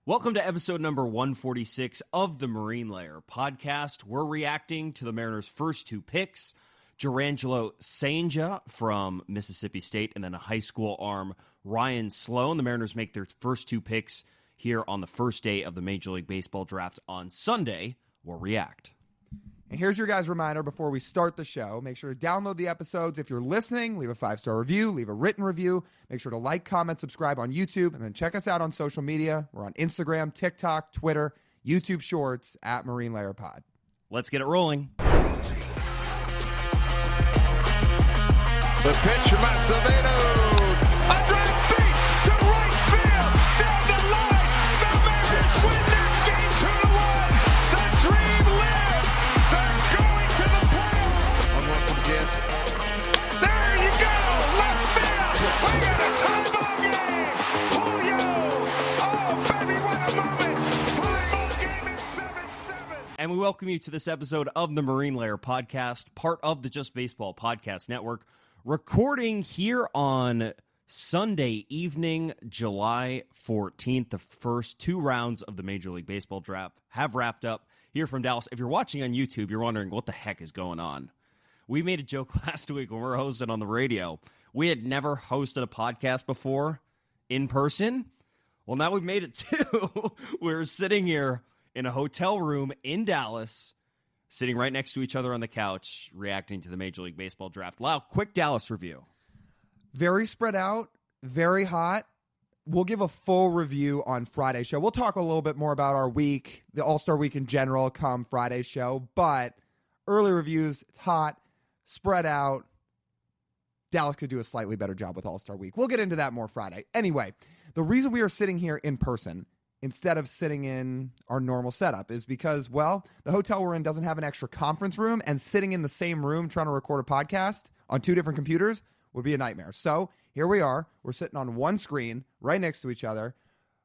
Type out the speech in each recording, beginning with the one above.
Welcome to episode number 146 of the Marine Layer podcast. We're reacting to the Mariners' first two picks, Jurrangelo Cijntje from Mississippi State, and then a high school arm, Ryan Sloan. The Mariners make their first two picks here on the first day of the Major League Baseball draft on Sunday. We'll react. And here's your guys' reminder before we start the show. Make sure to download the episodes. If you're listening, leave a 5-star review, leave a written review. Make sure to like, comment, subscribe on YouTube, and then check us out on social media. We're on Instagram, TikTok, Twitter, YouTube Shorts, at Marine Layer Pod. Let's get it rolling. The pitch from Acevedo. A drive deep to right field. Down the line. The Mariners win this game 2-1. The dream lives. They're going to the playoffs. 1-1 from Cjintje. There you go. Left field. We got a tie ball game. Julio. Oh, baby, what a moment. Tie ball game at 7-7. And we welcome you to this episode of the Marine Layer podcast, part of the Just Baseball Podcast Network. Recording here on Sunday evening, July 14th. The first two rounds of the Major League Baseball draft have wrapped up here from Dallas. If you're watching on YouTube, you're wondering what the heck is going on. We made a joke last week when we were hosting on the radio. We had never hosted a podcast before in person. Well, now we've made it too. We're sitting here in a hotel room in Dallas, sitting right next to each other on the couch, reacting to the Major League Baseball draft. Lyle, quick Dallas review. Very spread out, very hot. We'll give a full review on Friday's show. We'll talk a little bit more about our week, the All-Star week in general, come Friday's show. But early reviews, it's hot, spread out. Dallas could do a slightly better job with All-Star week. We'll get into that more Friday. Anyway, the reason we are sitting here in person instead of sitting in our normal setup is because, well, the hotel we're in doesn't have an extra conference room, and sitting in the same room trying to record a podcast on two different computers would be a nightmare. So here we are. We're sitting on one screen right next to each other,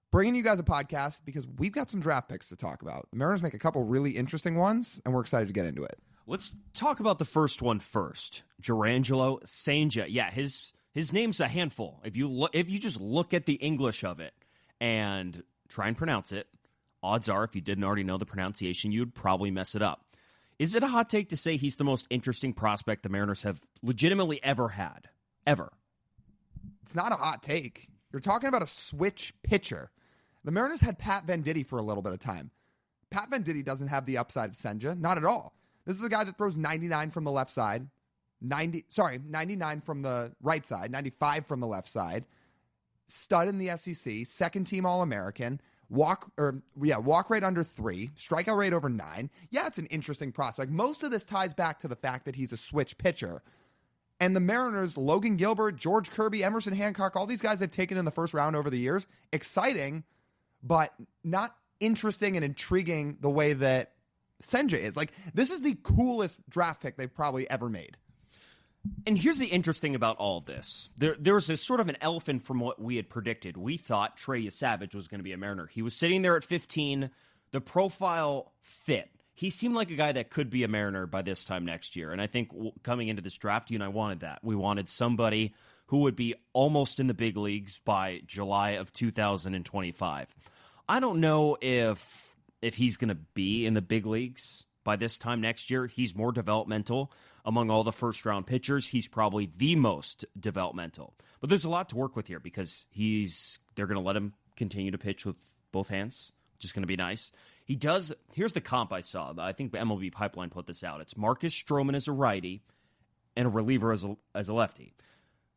bringing you guys a podcast because we've got some draft picks to talk about. The Mariners make a couple really interesting ones, and we're excited to get into it. Let's talk about the first one first. Jurrangelo Cijntje. Yeah, his name's a handful. If you just look at the English of it and try and pronounce it, odds are if you didn't already know the pronunciation, you'd probably mess it up. Is it a hot take to say he's the most interesting prospect the Mariners have legitimately ever had? Ever. It's not a hot take. You're talking about a switch pitcher. The Mariners had Pat Venditti for a little bit of time. Pat Venditti doesn't have the upside of Cijntje. Not at all. This is a guy that throws 99 from the left side. 99 from the right side. 95 from the left side. Stud in the SEC. Second team All-American. Walk rate under 3. Strikeout rate over 9. Yeah, it's an interesting prospect. Most of this ties back to the fact that he's a switch pitcher. And the Mariners, Logan Gilbert, George Kirby, Emerson Hancock, all these guys they've taken in the first round over the years. Exciting, but not interesting and intriguing the way that Cijntje is. Like, this is the coolest draft pick they've probably ever made. And here's the interesting about all of this. There was a sort of an elephant from what we had predicted. We thought Trey Yesavage was going to be a Mariner. He was sitting there at 15. The profile fit. He seemed like a guy that could be a Mariner by this time next year. And I think coming into this draft, you and I wanted that. We wanted somebody who would be almost in the big leagues by July of 2025. I don't know if he's going to be in the big leagues by this time next year. He's more developmental. Among all the first-round pitchers, he's probably the most developmental. But there's a lot to work with here because they're going to let him continue to pitch with both hands, which is going to be nice. He does. Here's the comp I saw. I think MLB Pipeline put this out. It's Marcus Stroman as a righty and a reliever as a lefty.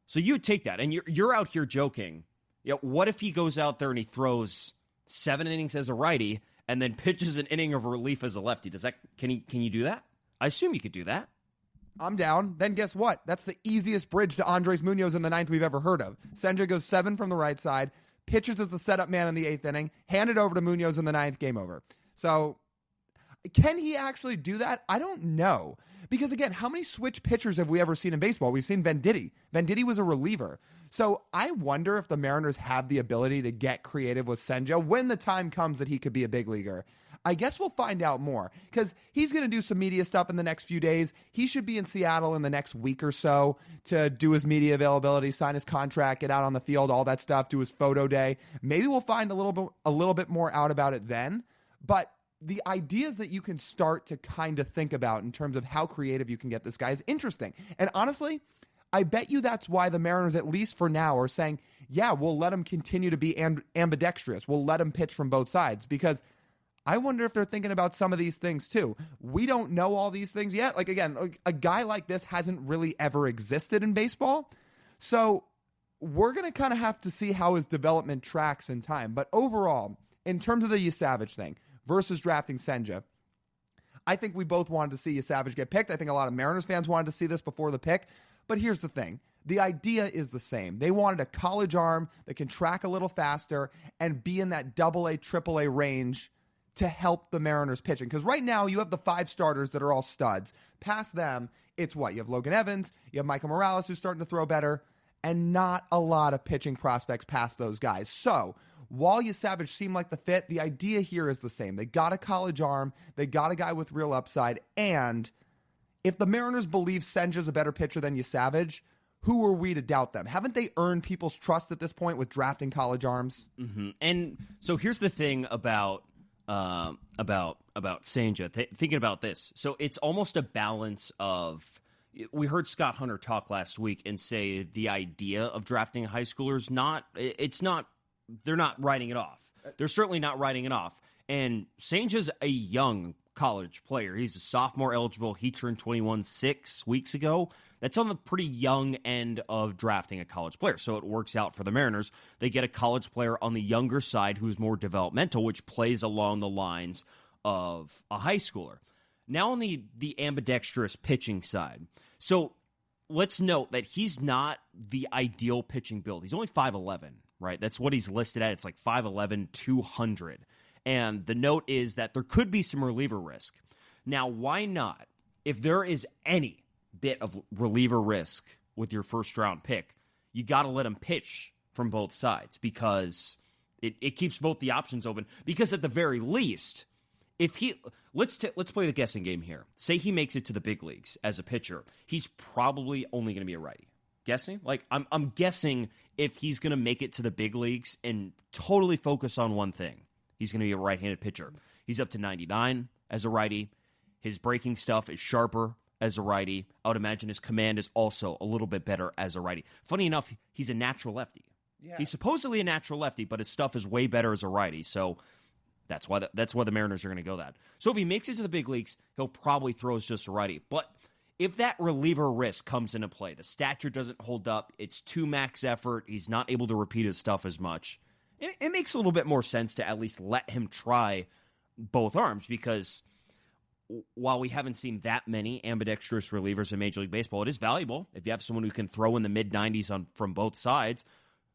So you would take that, and you're out here joking. You know, what if he goes out there and he throws 7 innings as a righty and then pitches an inning of relief as a lefty? Can you do that? I assume you could do that. I'm down. Then guess what? That's the easiest bridge to Andres Munoz in the 9th we've ever heard of. Cijntje goes 7 from the right side, pitches as the setup man in the 8th inning, hand it over to Munoz in the 9th, game over. So can he actually do that? I don't know. Because again, how many switch pitchers have we ever seen in baseball? We've seen Venditti. Venditti was a reliever. So I wonder if the Mariners have the ability to get creative with Cijntje when the time comes that he could be a big leaguer. I guess we'll find out more because he's going to do some media stuff in the next few days. He should be in Seattle in the next week or so to do his media availability, sign his contract, get out on the field, all that stuff, do his photo day. Maybe we'll find a little bit more out about it then. But the ideas that you can start to kind of think about in terms of how creative you can get this guy is interesting. And honestly, I bet you that's why the Mariners, at least for now, are saying, yeah, we'll let him continue to be ambidextrous. We'll let him pitch from both sides, because I wonder if they're thinking about some of these things too. We don't know all these things yet. Like, again, a guy like this hasn't really ever existed in baseball. So we're going to kind of have to see how his development tracks in time. But overall, in terms of the Savage thing versus drafting Cjintje, I think we both wanted to see Savage get picked. I think a lot of Mariners fans wanted to see this before the pick. But here's the thing. The idea is the same. They wanted a college arm that can track a little faster and be in that AA, AAA range to help the Mariners pitching. Because right now you have the 5 starters that are all studs. Past them, it's what? You have Logan Evans, you have Michael Morales, who's starting to throw better, and not a lot of pitching prospects past those guys. So while Savage seemed like the fit, the idea here is the same. They got a college arm, they got a guy with real upside, and if the Mariners believe Cjintje's a better pitcher than Savage, who are we to doubt them? Haven't they earned people's trust at this point with drafting college arms? Mm-hmm. And so here's the thing about Cjintje. Thinking about this, so it's almost a balance of. We heard Scott Hunter talk last week and say the idea of drafting a high schooler is not. It's not. They're not writing it off. They're certainly not writing it off. And Cjintje's a young college player. He's a sophomore eligible. He turned 21 6 weeks ago. That's on the pretty young end of drafting a college player. So it works out for the Mariners. They get a college player on the younger side who's more developmental, which plays along the lines of a high schooler. Now on the ambidextrous pitching side. So let's note that he's not the ideal pitching build. He's only 5'11", right? That's what he's listed at. It's like 5'11", 200. And the note is that there could be some reliever risk. Now, why not? If there is any bit of reliever risk with your first-round pick, you got to let him pitch from both sides, because it keeps both the options open. Because at the very least, if he let's play the guessing game here. Say he makes it to the big leagues as a pitcher, he's probably only going to be a righty. Guessing? Like, I'm guessing if he's going to make it to the big leagues and totally focus on one thing, he's going to be a right-handed pitcher. He's up to 99 as a righty. His breaking stuff is sharper as a righty. I would imagine his command is also a little bit better as a righty. Funny enough, he's a natural lefty. Yeah. He's supposedly a natural lefty, but his stuff is way better as a righty. So that's why the Mariners are going to go that. So if he makes it to the big leagues, he'll probably throw as just a righty. But if that reliever risk comes into play, the stature doesn't hold up, it's too max effort, he's not able to repeat his stuff as much, it makes a little bit more sense to at least let him try both arms, because while we haven't seen that many ambidextrous relievers in Major League Baseball, it is valuable if you have someone who can throw in the mid-90s from both sides.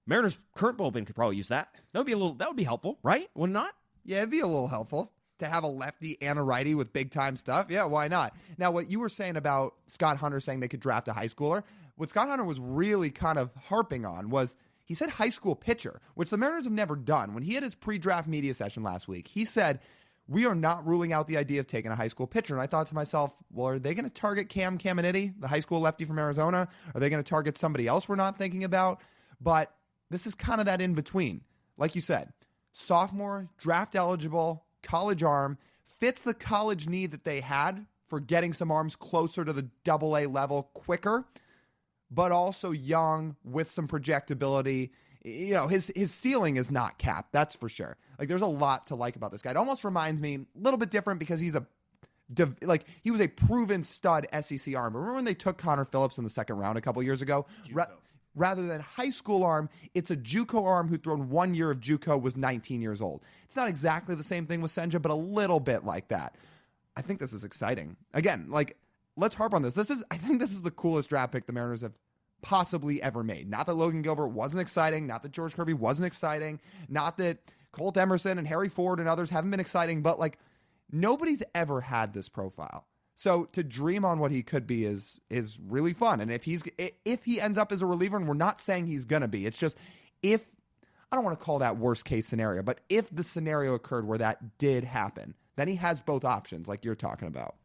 Mariners' current bullpen could probably use that. That would be helpful, right? Would it not? Yeah, it'd be a little helpful to have a lefty and a righty with big-time stuff. Yeah, why not? Now, what you were saying about Scott Hunter saying they could draft a high schooler, what Scott Hunter was really kind of harping on was he said high school pitcher, which the Mariners have never done. When he had his pre-draft media session last week, he said, we are not ruling out the idea of taking a high school pitcher. And I thought to myself, well, are they going to target Cam Caminiti, the high school lefty from Arizona? Are they going to target somebody else we're not thinking about? But this is kind of that in-between. Like you said, sophomore, draft eligible, college arm, fits the college need that they had for getting some arms closer to the AA level quicker, but also young with some projectability. You know, his ceiling is not capped, that's for sure. Like, there's a lot to like about this guy. It almost reminds me a little bit different because he was a proven stud SEC arm. Remember when they took Connor Phillips in the second round a couple years ago? Rather than high school arm, it's a JUCO arm who thrown 1 year of JUCO, was 19 years old. It's not exactly the same thing with Cjintje, but a little bit like that. I think this is exciting. Again, like, let's harp on this. I think this is the coolest draft pick the Mariners have possibly ever made. Not that Logan Gilbert wasn't exciting, not that George Kirby wasn't exciting, not that Colt Emerson and Harry Ford and others haven't been exciting, but like, nobody's ever had this profile. So to dream on what he could be is really fun. And if he ends up as a reliever, and we're not saying he's going to be, it's just I don't want to call that worst case scenario, but if the scenario occurred where that did happen, then he has both options like you're talking about.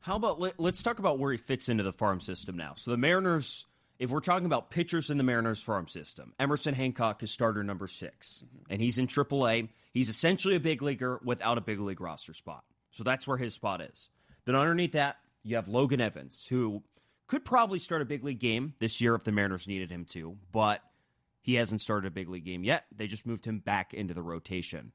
How about let's talk about where he fits into the farm system now. So the Mariners, if we're talking about pitchers in the Mariners farm system, Emerson Hancock is starter number 6, and he's in AAA. He's essentially a big leaguer without a big league roster spot. So that's where his spot is. Then underneath that, you have Logan Evans, who could probably start a big league game this year if the Mariners needed him to, but he hasn't started a big league game yet. They just moved him back into the rotation.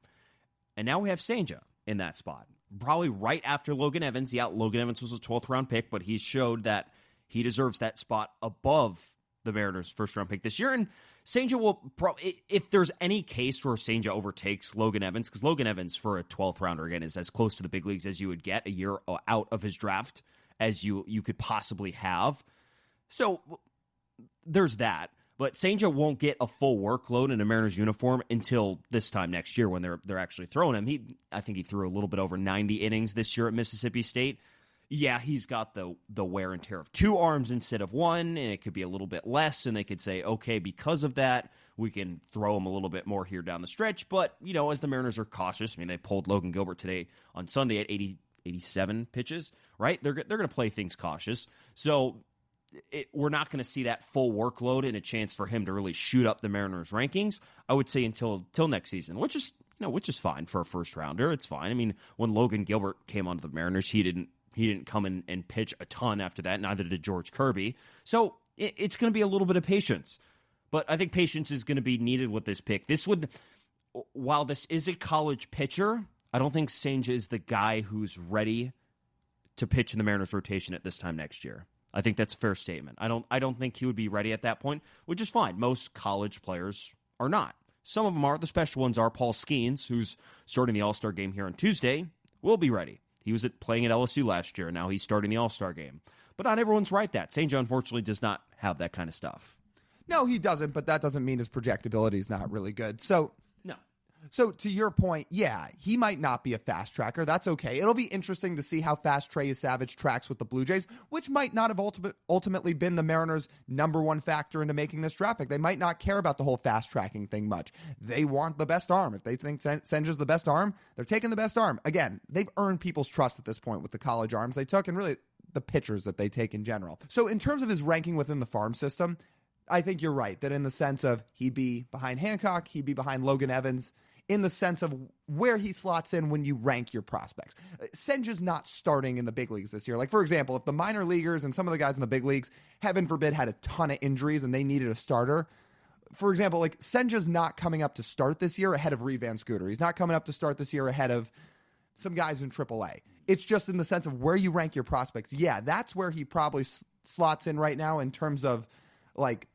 And now we have Cjintje in that spot. Probably right after Logan Evans. Yeah, Logan Evans was a 12th round pick, but he showed that he deserves that spot above the Mariners' first round pick this year. And Cjintje will probably, if there's any case where Cjintje overtakes Logan Evans, because Logan Evans for a 12th rounder, again, is as close to the big leagues as you would get a year out of his draft as you could possibly have. So there's that. But Cjintje won't get a full workload in a Mariners uniform until this time next year when they're actually throwing him. I think he threw a little bit over 90 innings this year at Mississippi State. Yeah, he's got the wear and tear of 2 arms instead of 1, and it could be a little bit less, and they could say, okay, because of that, we can throw him a little bit more here down the stretch. But, as the Mariners are cautious, they pulled Logan Gilbert today on Sunday at 87 pitches, right? They're going to play things cautious. So we're not going to see that full workload and a chance for him to really shoot up the Mariners rankings, I would say, until next season, which is fine for a first rounder. It's fine. When Logan Gilbert came onto the Mariners, he didn't come in and pitch a ton after that. Neither did George Kirby. So it's going to be a little bit of patience. But I think patience is going to be needed with this pick. While this is a college pitcher, I don't think Cjintje is the guy who's ready to pitch in the Mariners rotation at this time next year. I think that's a fair statement. I don't think he would be ready at that point, which is fine. Most college players are not. Some of them are. The special ones are. Paul Skeens, who's starting the All-Star game here on Tuesday, will be ready. He was playing at LSU last year. Now he's starting the All-Star game. But not everyone's right that. Cjintje, unfortunately, does not have that kind of stuff. No, he doesn't, but that doesn't mean his projectability is not really good. So to your point, yeah, he might not be a fast tracker. That's okay. It'll be interesting to see how fast Trey Savage tracks with the Blue Jays, which might not have ultimately been the Mariners' number one factor into making this draft pick. They might not care about the whole fast tracking thing much. They want the best arm. If they think Cjintje's the best arm, they're taking the best arm. Again, they've earned people's trust at this point with the college arms they took and really the pitchers that they take in general. So in terms of his ranking within the farm system, I think you're right that in the sense of he'd be behind Hancock, he'd be behind Logan Evans, in the sense of where he slots in when you rank your prospects. Cjintje's not starting in the big leagues this year. Like, for example, if the minor leaguers and some of the guys in the big leagues, heaven forbid, had a ton of injuries and they needed a starter, for example, like Cjintje's not coming up to start this year ahead of Reed Van Scooter. He's not coming up to start this year ahead of some guys in AAA. It's just in the sense of where you rank your prospects. Yeah, that's where he probably slots in right now in terms of, like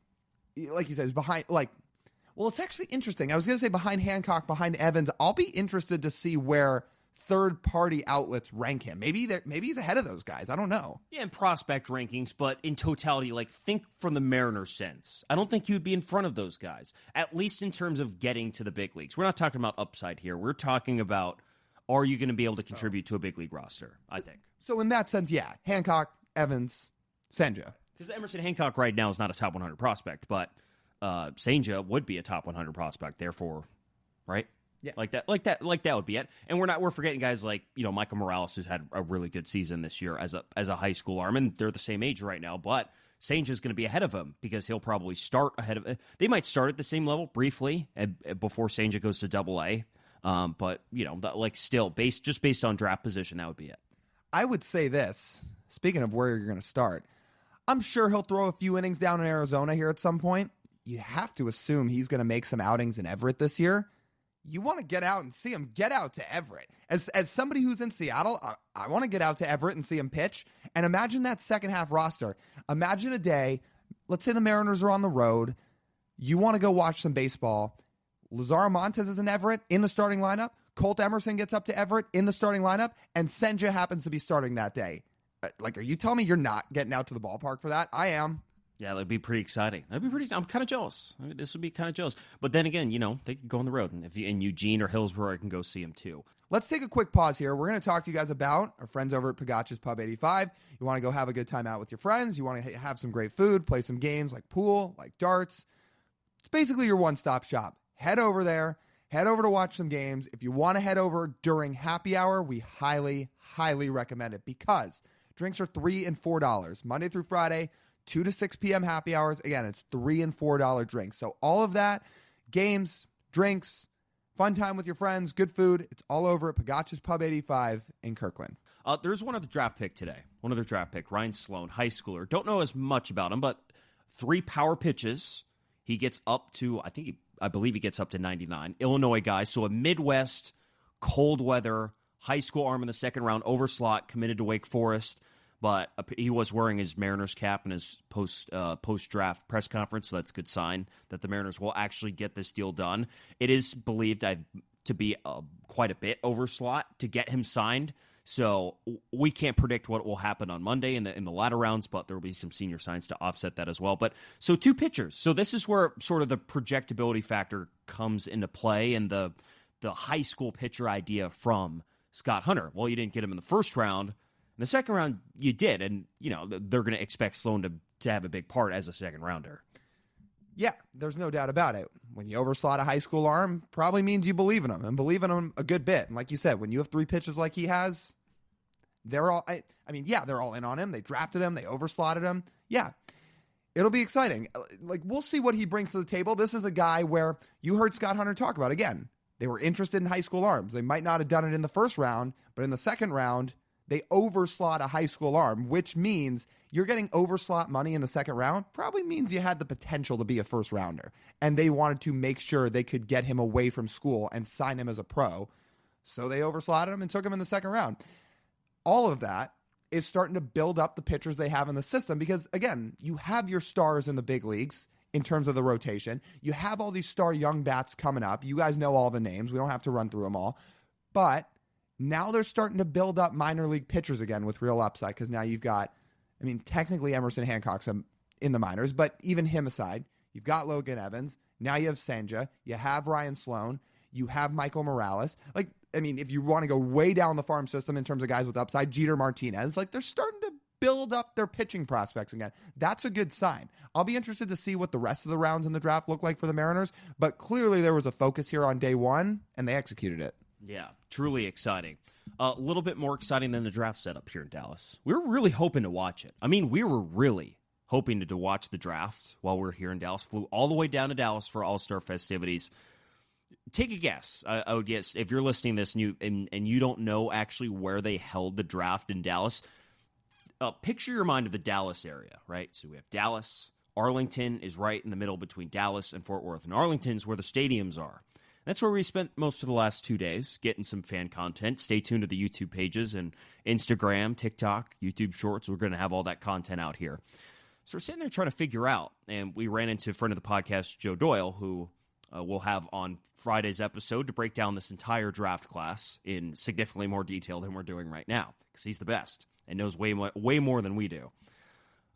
he says, behind, well, it's actually interesting. I was going to say behind Hancock, behind Evans. I'll be interested to see where third-party outlets rank him. Maybe he's ahead of those guys. I don't know. Yeah, in prospect rankings, but in totality, think from the Mariners' sense. I don't think he would be in front of those guys, at least in terms of getting to the big leagues. We're not talking about upside here. We're talking about, are you going to be able to contribute to a big league roster, I think. So in that sense, yeah, Hancock, Evans, Cjintje. Because Emerson Hancock right now is not a top 100 prospect, but Cjintje would be a top 100 prospect, therefore, right? Yeah. Like that would be it. And we're forgetting guys like, Michael Morales, who's had a really good season this year as a high school arm, and they're the same age right now, but Cjintje is going to be ahead of him because he'll probably start ahead of, they might start at the same level briefly before Cjintje goes to AA. But still based on draft position, that would be it. I would say this, speaking of where you're going to start, I'm sure he'll throw a few innings down in Arizona here at some point. You have to assume he's going to make some outings in Everett this year. You want to get out and see him. Get out to Everett. As somebody who's in Seattle, I want to get out to Everett and see him pitch. And imagine that second half roster. Imagine a day, let's say the Mariners are on the road. You want to go watch some baseball. Lazaro Montes is in Everett in the starting lineup. Colt Emerson gets up to Everett in the starting lineup. And Cjintje happens to be starting that day. Are you telling me you're not getting out to the ballpark for that? I am. Yeah, that'd be pretty exciting. I'm kind of jealous. This would be kind of jealous. But then again, they could go on the road. And if in Eugene or Hillsborough, I can go see him too. Let's take a quick pause here. We're going to talk to you guys about our friends over at Pagacci's Pub 85. You want to go have a good time out with your friends. You want to have some great food, play some games like pool, like darts. It's basically your one-stop shop. Head over there, Head over to watch some games. If you want to head over during happy hour, we highly, highly recommend it because drinks are $3 and $4 Monday through Friday, 2 to 6 p.m. happy hours. Again, it's $3 and $4 drinks. So all of that, games, drinks, fun time with your friends, good food, it's all over at Pagacci's Pub 85 in Kirkland. There's one other draft pick today. One other draft pick, Ryan Sloan, high schooler. Don't know as much about him, but 3 power pitches. He gets up to, I believe he gets up to 99. Illinois guy, so a Midwest, cold weather, high school arm in the second round, overslot, committed to Wake Forest. But he was wearing his Mariners cap in his post-draft press conference, so that's a good sign that the Mariners will actually get this deal done. It is believed to be quite a bit overslot to get him signed, so we can't predict what will happen on Monday in the latter rounds, but there will be some senior signs to offset that as well. But so 2 pitchers. So this is where sort of the projectability factor comes into play and the high school pitcher idea from Scott Hunter. Well, you didn't get him in the first round. In the second round, you did, and they're going to expect Sloan to have a big part as a second rounder. Yeah, there's no doubt about it. When you overslot a high school arm, probably means you believe in him, and believe in him a good bit. And like you said, when you have 3 pitches like he has, they're all they're all in on him. They drafted him. They overslotted him. Yeah, it'll be exciting. Like, we'll see what he brings to the table. This is a guy where you heard Scott Hunter talk about, again, they were interested in high school arms. They might not have done it in the first round, but in the second round, they overslot a high school arm, which means you're getting overslot money in the second round, probably means you had the potential to be a first rounder. And they wanted to make sure they could get him away from school and sign him as a pro. So they overslotted him and took him in the second round. All of that is starting to build up the pitchers they have in the system because, again, you have your stars in the big leagues in terms of the rotation. You have all these star young bats coming up. You guys know all the names. We don't have to run through them all. But now they're starting to build up minor league pitchers again with real upside because now you've got, technically Emerson Hancock's in the minors, but even him aside, you've got Logan Evans. Now you have Cjintje. You have Ryan Sloan. You have Michael Morales. If you want to go way down the farm system in terms of guys with upside, Jeter Martinez, they're starting to build up their pitching prospects again. That's a good sign. I'll be interested to see what the rest of the rounds in the draft look like for the Mariners, but clearly there was a focus here on day one, and they executed it. Yeah, truly exciting. A little bit more exciting than the draft setup here in Dallas. We were really hoping to watch it. We were really hoping to watch the draft while we were here in Dallas. Flew all the way down to Dallas for All-Star festivities. Take a guess. I would guess if you're listening to this and you don't know actually where they held the draft in Dallas, picture your mind of the Dallas area, right? So we have Dallas. Arlington is right in the middle between Dallas and Fort Worth. And Arlington's where the stadiums are. That's where we spent most of the last 2 days getting some fan content. Stay tuned to the YouTube pages and Instagram, TikTok, YouTube Shorts. We're going to have all that content out here. So we're sitting there trying to figure out, and we ran into a friend of the podcast, Joe Doyle, who we'll have on Friday's episode to break down this entire draft class in significantly more detail than we're doing right now because he's the best and knows way more than we do.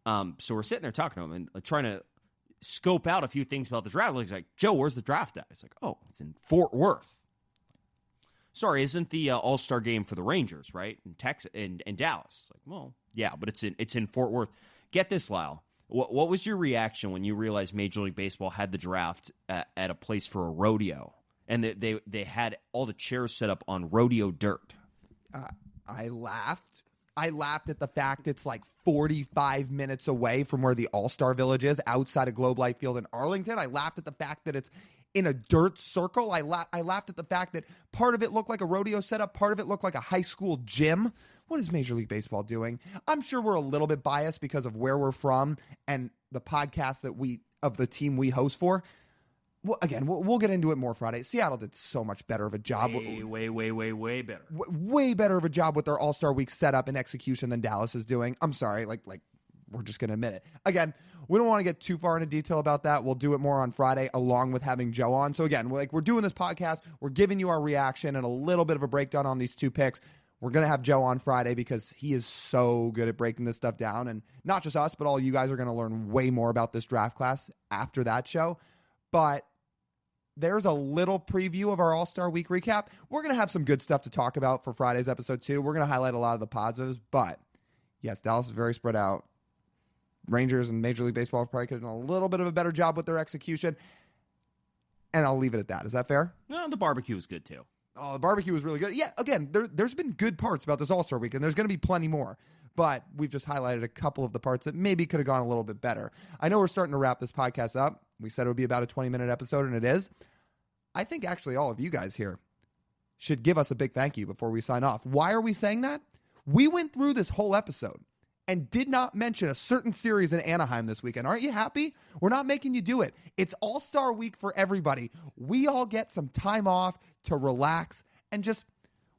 So we're sitting there talking to him and trying to scope out a few things about the draft. He's like, Joe, where's the draft at? It's like, oh, it's in Fort Worth. Sorry, isn't the All-Star game for the Rangers, right? In Texas and Dallas. It's like, well, yeah, but it's in Fort Worth. Get this, Lyle. What was your reaction when you realized Major League Baseball had the draft at a place for a rodeo and they had all the chairs set up on rodeo dirt? I laughed. I laughed at the fact it's like 45 minutes away from where the All-Star Village is outside of Globe Life Field in Arlington. I laughed at the fact that it's in a dirt circle. I laughed at the fact that part of it looked like a rodeo setup, part of it looked like a high school gym. What is Major League Baseball doing? I'm sure we're a little bit biased because of where we're from and the podcast of the team we host for. Well, again, we'll get into it more Friday. Seattle did so much better of a job. Way better. Way better of a job with their All-Star Week setup and execution than Dallas is doing. I'm sorry. Like we're just going to admit it. Again, we don't want to get too far into detail about that. We'll do it more on Friday along with having Joe on. So again, we're doing this podcast. We're giving you our reaction and a little bit of a breakdown on these 2 picks. We're going to have Joe on Friday because he is so good at breaking this stuff down. And not just us, but all you guys are going to learn way more about this draft class after that show. But there's a little preview of our All-Star Week recap. We're going to have some good stuff to talk about for Friday's episode too. We're going to highlight a lot of the positives. But yes, Dallas is very spread out. Rangers and Major League Baseball probably could have done a little bit of a better job with their execution. And I'll leave it at that. Is that fair? No, the barbecue was good too. Oh, the barbecue was really good. Yeah, again, there's been good parts about this All-Star Weekend. There's going to be plenty more. But we've just highlighted a couple of the parts that maybe could have gone a little bit better. I know we're starting to wrap this podcast up. We said it would be about a 20-minute episode, and it is. I think actually all of you guys here should give us a big thank you before we sign off. Why are we saying that? We went through this whole episode and did not mention a certain series in Anaheim this weekend. Aren't you happy? We're not making you do it. It's All-Star Week for everybody. We all get some time off to relax and just,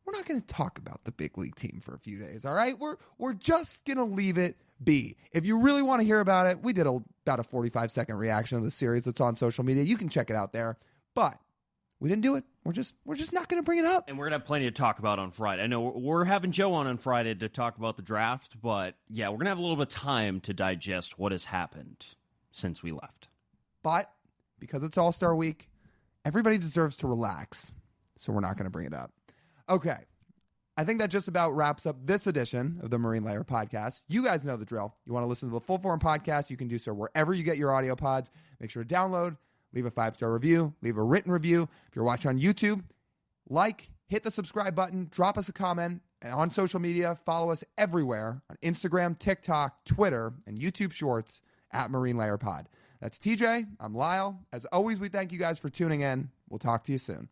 we're not going to talk about the big league team for a few days, all right? We're just going to leave it be. If you really want to hear about it, we did about a 45-second reaction of the series that's on social media. You can check it out there. But we didn't do it. We're just not going to bring it up. And we're going to have plenty to talk about on Friday. I know we're having Joe on Friday to talk about the draft, but yeah, we're going to have a little bit of time to digest what has happened since we left. But because it's All-Star Week, everybody deserves to relax, so we're not going to bring it up. Okay. I think that just about wraps up this edition of the Marine Layer Podcast. You guys know the drill. You want to listen to the full-form podcast, you can do so wherever you get your audio pods. Make sure to download, leave a 5-star review, leave a written review. If you're watching on YouTube, hit the subscribe button, drop us a comment, and on social media, follow us everywhere on Instagram, TikTok, Twitter, and YouTube Shorts at Marine Layer Pod. That's TJ. I'm Lyle. As always, we thank you guys for tuning in. We'll talk to you soon.